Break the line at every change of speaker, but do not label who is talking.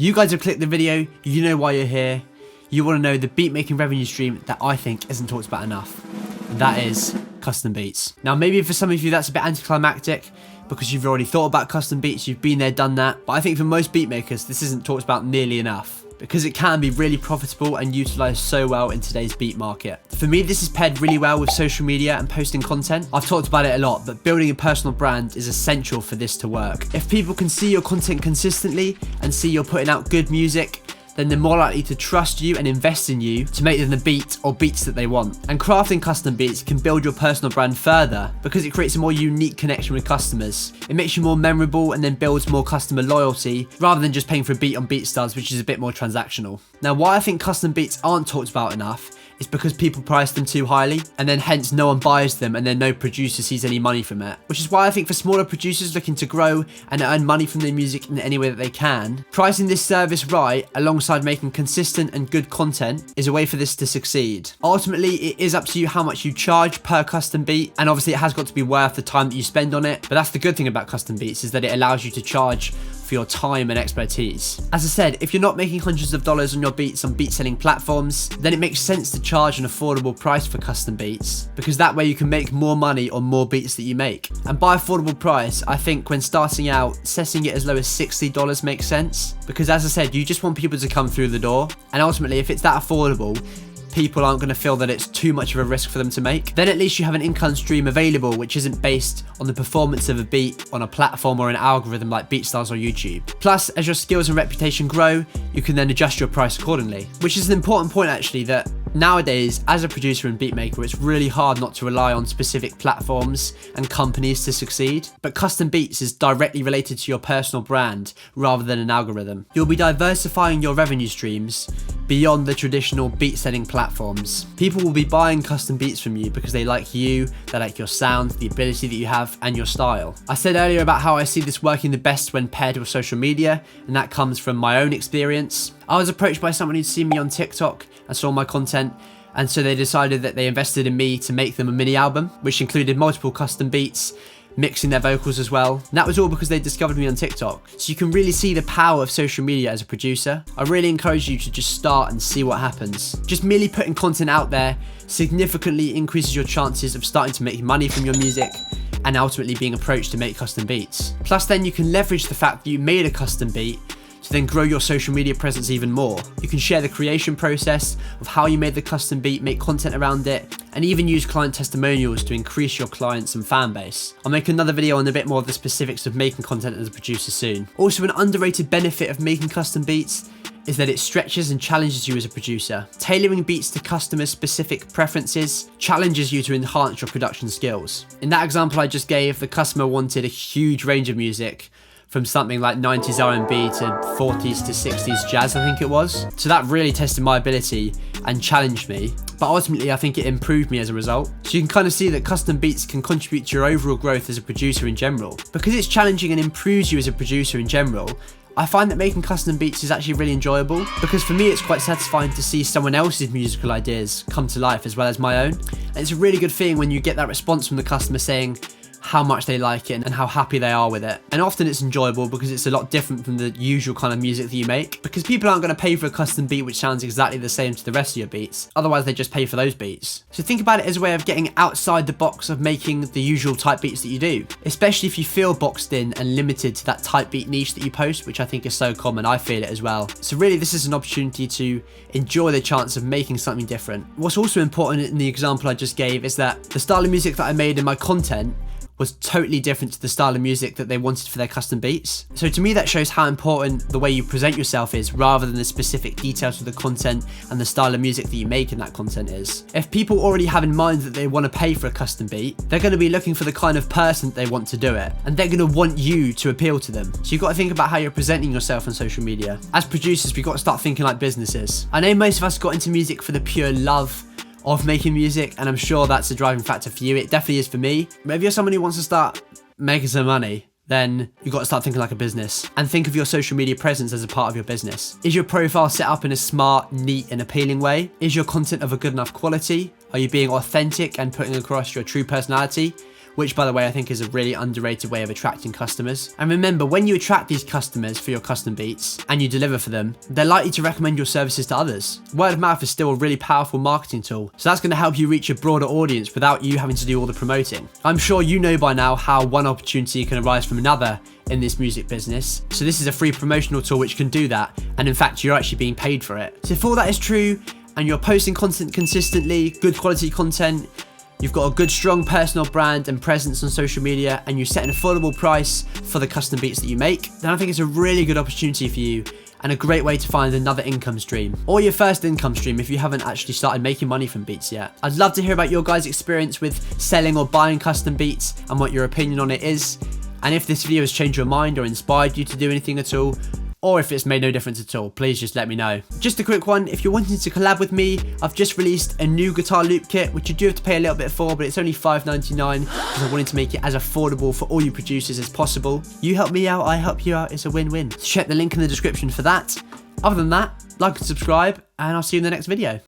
You guys have clicked the video, you know why you're here. You want to know the beat making revenue stream that I think isn't talked about enough. And that is custom beats. Now maybe for some of you that's a bit anticlimactic because you've already thought about custom beats, you've been there, done that. But I think for most beat makers, this isn't talked about nearly enough, because it can be really profitable and utilized so well in today's beat market. For me, this is paired really well with social media and posting content. I've talked about it a lot, but building a personal brand is essential for this to work. If people can see your content consistently and see you're putting out good music, then they're more likely to trust you and invest in you to make them the beat or beats that they want. And crafting custom beats can build your personal brand further because it creates a more unique connection with customers. It makes you more memorable and then builds more customer loyalty rather than just paying for a beat on BEATSTARS, which is a bit more transactional. Now, why I think custom beats aren't talked about enough is because people price them too highly and then hence no one buys them and then no producer sees any money from it. Which is why I think for smaller producers looking to grow and earn money from their music in any way that they can, pricing this service right alongside making consistent and good content is a way for this to succeed. Ultimately, it is up to you how much you charge per custom beat, and obviously it has got to be worth the time that you spend on it, but that's the good thing about custom beats, is that it allows you to charge for your time and expertise. As I said, if you're not making hundreds of dollars on your beats on beat selling platforms, then it makes sense to charge an affordable price for custom beats, because that way you can make more money on more beats that you make. And by affordable price, I think when starting out, setting it as low as $60 makes sense, because as I said, you just want people to come through the door, and ultimately if it's that affordable, people aren't going to feel that it's too much of a risk for them to make. Then at least you have an income stream available which isn't based on the performance of a beat on a platform or an algorithm like BeatStars or YouTube. Plus, as your skills and reputation grow, you can then adjust your price accordingly. Which is an important point actually, that nowadays, as a producer and beat maker, it's really hard not to rely on specific platforms and companies to succeed. But custom beats is directly related to your personal brand rather than an algorithm. You'll be diversifying your revenue streams beyond the traditional beat selling platforms. People will be buying custom beats from you because they like you, they like your sound, the ability that you have, and your style. I said earlier about how I see this working the best when paired with social media, and that comes from my own experience. I was approached by someone who'd seen me on TikTok and saw my content, and so they decided that they invested in me to make them a mini album, which included multiple custom beats, mixing their vocals as well. And that was all because they discovered me on TikTok. So you can really see the power of social media as a producer. I really encourage you to just start and see what happens. Just merely putting content out there significantly increases your chances of starting to make money from your music and ultimately being approached to make custom beats. Plus then you can leverage the fact that you made a custom beat to then grow your social media presence even more. You can share the creation process of how you made the custom beat, make content around it, and even use client testimonials to increase your clients and fan base. I'll make another video on a bit more of the specifics of making content as a producer soon. Also, an underrated benefit of making custom beats is that it stretches and challenges you as a producer. Tailoring beats to customer specific preferences challenges you to enhance your production skills. In that example I just gave, the customer wanted a huge range of music, from something like 90s R&B to 40s to 60s jazz, I think it was. So that really tested my ability and challenged me, but ultimately I think it improved me as a result. So you can kind of see that custom beats can contribute to your overall growth as a producer in general. Because it's challenging and improves you as a producer in general, I find that making custom beats is actually really enjoyable, because for me it's quite satisfying to see someone else's musical ideas come to life as well as my own. And it's a really good feeling when you get that response from the customer saying how much they like it and how happy they are with it. And often it's enjoyable because it's a lot different from the usual kind of music that you make, because people aren't going to pay for a custom beat which sounds exactly the same to the rest of your beats, otherwise they just pay for those beats. So think about it as a way of getting outside the box of making the usual type beats that you do, especially if you feel boxed in and limited to that type beat niche that you post, which I think is so common. I feel it as well. So really this is an opportunity to enjoy the chance of making something different. What's also important in the example I just gave is that the style of music that I made in my content was totally different to the style of music that they wanted for their custom beats. So to me that shows how important the way you present yourself is, rather than the specific details of the content and the style of music that you make in that content is. If people already have in mind that they want to pay for a custom beat, they're going to be looking for the kind of person that they want to do it, and they're going to want you to appeal to them. So you've got to think about how you're presenting yourself on social media. As producers, we've got to start thinking like businesses. I know most of us got into music for the pure love of making music, and I'm sure that's a driving factor for you. It definitely is for me. But if you're someone who wants to start making some money, then you've got to start thinking like a business and think of your social media presence as a part of your business. Is your profile set up in a smart, neat and appealing way? Is your content of a good enough quality? Are you being authentic and putting across your true personality which by the way I think is a really underrated way of attracting customers. And remember, when you attract these customers for your custom beats and you deliver for them, they're likely to recommend your services to others. Word of mouth is still a really powerful marketing tool, so that's going to help you reach a broader audience without you having to do all the promoting. I'm sure you know by now how one opportunity can arise from another in this music business, so this is a free promotional tool which can do that, and in fact you're actually being paid for it. So if all that is true and you're posting content consistently, good quality content, you've got a good strong personal brand and presence on social media, and you set an affordable price for the custom beats that you make, then I think it's a really good opportunity for you and a great way to find another income stream, or your first income stream if you haven't actually started making money from beats yet. I'd love to hear about your guys' experience with selling or buying custom beats and what your opinion on it is, and if this video has changed your mind or inspired you to do anything at all, or if it's made no difference at all, please just let me know. Just a quick one, if you're wanting to collab with me, I've just released a new guitar loop kit, which you do have to pay a little bit for, but it's only $5.99 because I wanted to make it as affordable for all you producers as possible. You help me out, I help you out, it's a win-win. So check the link in the description for that. Other than that, like and subscribe, and I'll see you in the next video.